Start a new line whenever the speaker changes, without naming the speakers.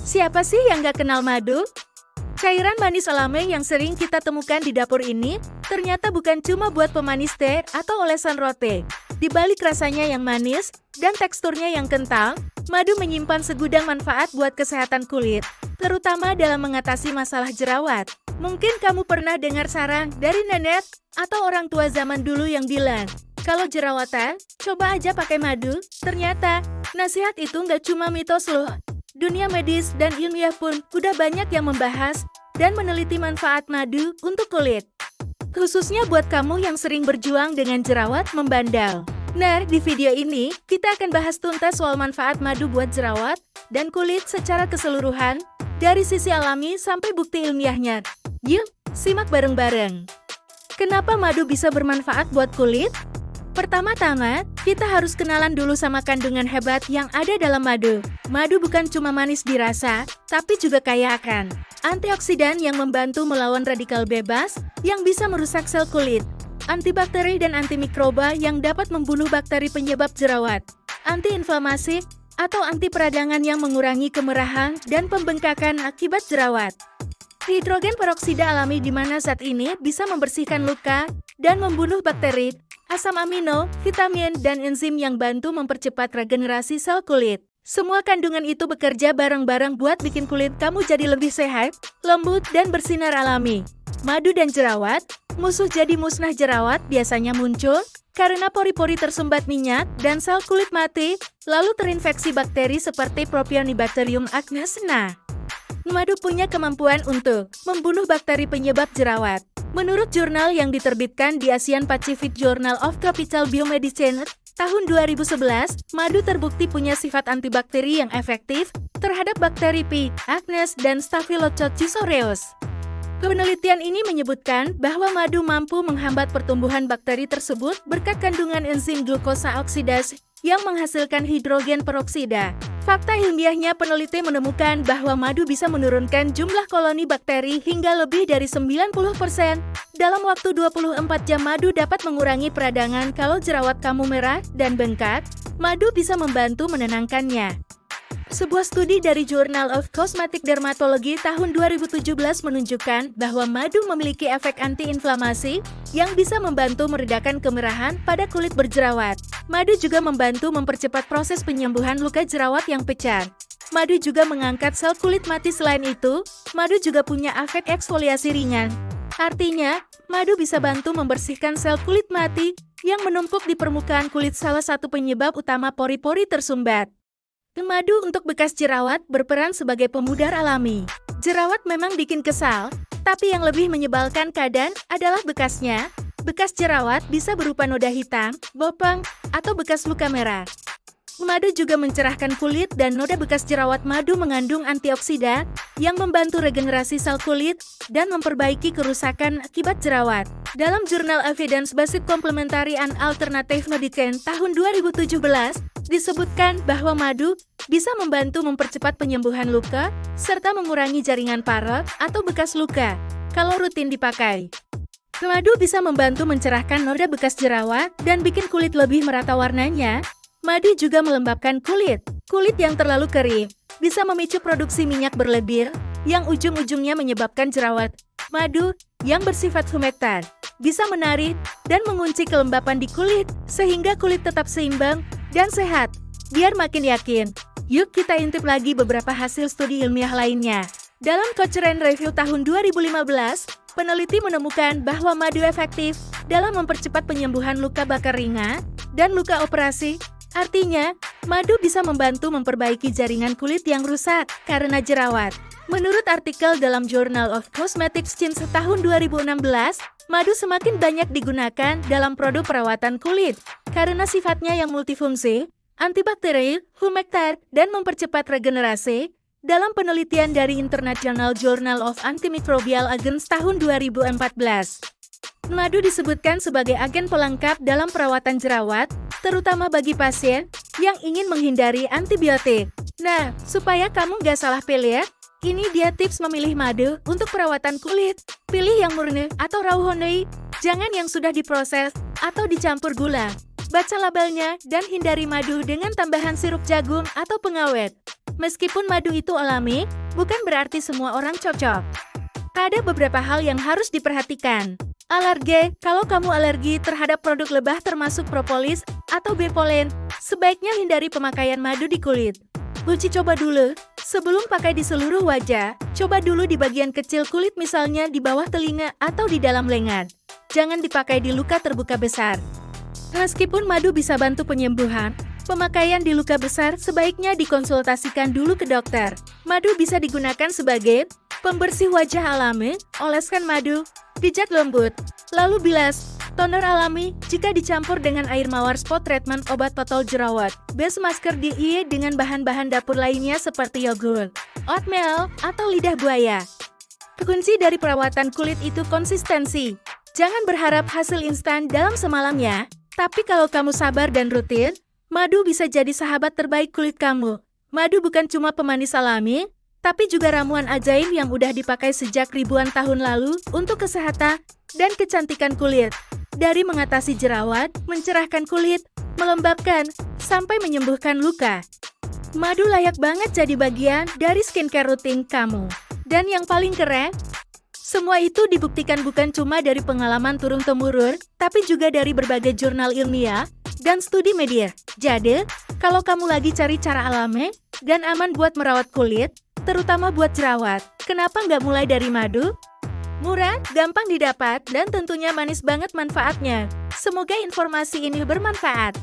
Siapa sih yang gak kenal madu? Cairan manis alami yang sering kita temukan di dapur ini ternyata bukan cuma buat pemanis teh atau olesan roti. Di balik rasanya yang manis dan teksturnya yang kental, madu menyimpan segudang manfaat buat kesehatan kulit, terutama dalam mengatasi masalah jerawat. Mungkin kamu pernah dengar saran dari nenek atau orang tua zaman dulu yang bilang, kalau jerawatan, coba aja pakai madu. Ternyata, nasihat itu nggak cuma mitos loh. Dunia medis dan ilmiah pun udah banyak yang membahas dan meneliti manfaat madu untuk kulit. Khususnya buat kamu yang sering berjuang dengan jerawat membandel. Nah, di video ini, kita akan bahas tuntas soal manfaat madu buat jerawat dan kulit secara keseluruhan, dari sisi alami sampai bukti ilmiahnya. Yuk, simak bareng-bareng. Kenapa madu bisa bermanfaat buat kulit? Pertama-tama, kita harus kenalan dulu sama kandungan hebat yang ada dalam madu. Madu bukan cuma manis dirasa, tapi juga kaya akan antioksidan yang membantu melawan radikal bebas yang bisa merusak sel kulit, antibakteri dan antimikroba yang dapat membunuh bakteri penyebab jerawat, antiinflamasi atau anti peradangan yang mengurangi kemerahan dan pembengkakan akibat jerawat. Hidrogen peroksida alami di mana zat ini bisa membersihkan luka dan membunuh bakteri, asam amino, vitamin, dan enzim yang bantu mempercepat regenerasi sel kulit. Semua kandungan itu bekerja bareng-bareng buat bikin kulit kamu jadi lebih sehat, lembut, dan bersinar alami. Madu dan jerawat, musuh jadi musnah jerawat biasanya muncul karena pori-pori tersumbat minyak dan sel kulit mati, lalu terinfeksi bakteri seperti Propionibacterium acnes. Madu punya kemampuan untuk membunuh bakteri penyebab jerawat. Menurut jurnal yang diterbitkan di Asian Pacific Journal of Tropical Biomedicine, tahun 2011, madu terbukti punya sifat antibakteri yang efektif terhadap bakteri P. acnes dan Staphylococcus aureus. Penelitian ini menyebutkan bahwa madu mampu menghambat pertumbuhan bakteri tersebut berkat kandungan enzim glukosa oksidasi yang menghasilkan hidrogen peroksida. Fakta ilmiahnya, peneliti menemukan bahwa madu bisa menurunkan jumlah koloni bakteri hingga lebih dari 90%. Dalam waktu 24 jam madu dapat mengurangi peradangan kalau jerawat kamu merah dan bengkak. Madu bisa membantu menenangkannya. Sebuah studi dari Journal of Cosmetic Dermatology tahun 2017 menunjukkan bahwa madu memiliki efek anti-inflamasi yang bisa membantu meredakan kemerahan pada kulit berjerawat. Madu juga membantu mempercepat proses penyembuhan luka jerawat yang pecah. Madu juga mengangkat sel kulit mati. Selain itu, madu juga punya efek eksfoliasi ringan. Artinya, madu bisa bantu membersihkan sel kulit mati yang menumpuk di permukaan kulit, salah satu penyebab utama pori-pori tersumbat. Madu untuk bekas jerawat berperan sebagai pemudar alami. Jerawat memang bikin kesal, tapi yang lebih menyebalkan kadang adalah bekasnya. Bekas jerawat bisa berupa noda hitam, bopong, atau bekas luka merah. Madu juga mencerahkan kulit dan noda bekas jerawat. Madu mengandung antioksidan yang membantu regenerasi sel kulit dan memperbaiki kerusakan akibat jerawat. Dalam jurnal Evidence Based Complementary and Alternative Medicine tahun 2017, disebutkan bahwa madu bisa membantu mempercepat penyembuhan luka serta mengurangi jaringan parut atau bekas luka kalau rutin dipakai. Madu bisa membantu mencerahkan noda bekas jerawat dan bikin kulit lebih merata warnanya. Madu juga melembabkan kulit. Kulit yang terlalu kering bisa memicu produksi minyak berlebih yang ujung-ujungnya menyebabkan jerawat. Madu yang bersifat humektan bisa menarik dan mengunci kelembapan di kulit sehingga kulit tetap seimbang dan sehat. Biar makin yakin, yuk kita intip lagi beberapa hasil studi ilmiah lainnya. Dalam Cochrane Review tahun 2015, peneliti menemukan bahwa madu efektif dalam mempercepat penyembuhan luka bakar ringan dan luka operasi. Artinya, madu bisa membantu memperbaiki jaringan kulit yang rusak karena jerawat. Menurut artikel dalam Journal of Cosmetic Science tahun 2016, madu semakin banyak digunakan dalam produk perawatan kulit karena sifatnya yang multifungsi, antibakteri, humektan, dan mempercepat regenerasi. Dalam penelitian dari International Journal of Antimicrobial Agents tahun 2014, madu disebutkan sebagai agen pelengkap dalam perawatan jerawat, terutama bagi pasien yang ingin menghindari antibiotik. Nah, supaya kamu nggak salah pilih ya, ini dia tips memilih madu untuk perawatan kulit. Pilih yang murni atau raw honey, jangan yang sudah diproses atau dicampur gula. Baca labelnya dan hindari madu dengan tambahan sirup jagung atau pengawet. Meskipun madu itu alami, bukan berarti semua orang cocok. Ada beberapa hal yang harus diperhatikan. Alergi, kalau kamu alergi terhadap produk lebah termasuk propolis atau bepollen, sebaiknya hindari pemakaian madu di kulit. Uji coba dulu, sebelum pakai di seluruh wajah, coba dulu di bagian kecil kulit misalnya di bawah telinga atau di dalam lengan. Jangan dipakai di luka terbuka besar. Meskipun madu bisa bantu penyembuhan, pemakaian di luka besar sebaiknya dikonsultasikan dulu ke dokter. Madu bisa digunakan sebagai pembersih wajah alami, oleskan madu, pijat lembut, lalu bilas, toner alami jika dicampur dengan air mawar spot treatment obat potol jerawat, base masker DIY dengan bahan-bahan dapur lainnya seperti yogurt, oatmeal, atau lidah buaya. Kunci dari perawatan kulit itu konsistensi. Jangan berharap hasil instan dalam semalam ya. Tapi kalau kamu sabar dan rutin, madu bisa jadi sahabat terbaik kulit kamu. Madu bukan cuma pemanis alami, tapi juga ramuan ajaib yang udah dipakai sejak ribuan tahun lalu untuk kesehatan dan kecantikan kulit. Dari mengatasi jerawat, mencerahkan kulit, melembabkan, sampai menyembuhkan luka. Madu layak banget jadi bagian dari skincare rutin kamu. Dan yang paling keren, semua itu dibuktikan bukan cuma dari pengalaman turun-temurun, tapi juga dari berbagai jurnal ilmiah dan studi media. Jadi, kalau kamu lagi cari cara alami dan aman buat merawat kulit, terutama buat jerawat, kenapa nggak mulai dari madu? Murah, gampang didapat, dan tentunya manis banget manfaatnya. Semoga informasi ini bermanfaat.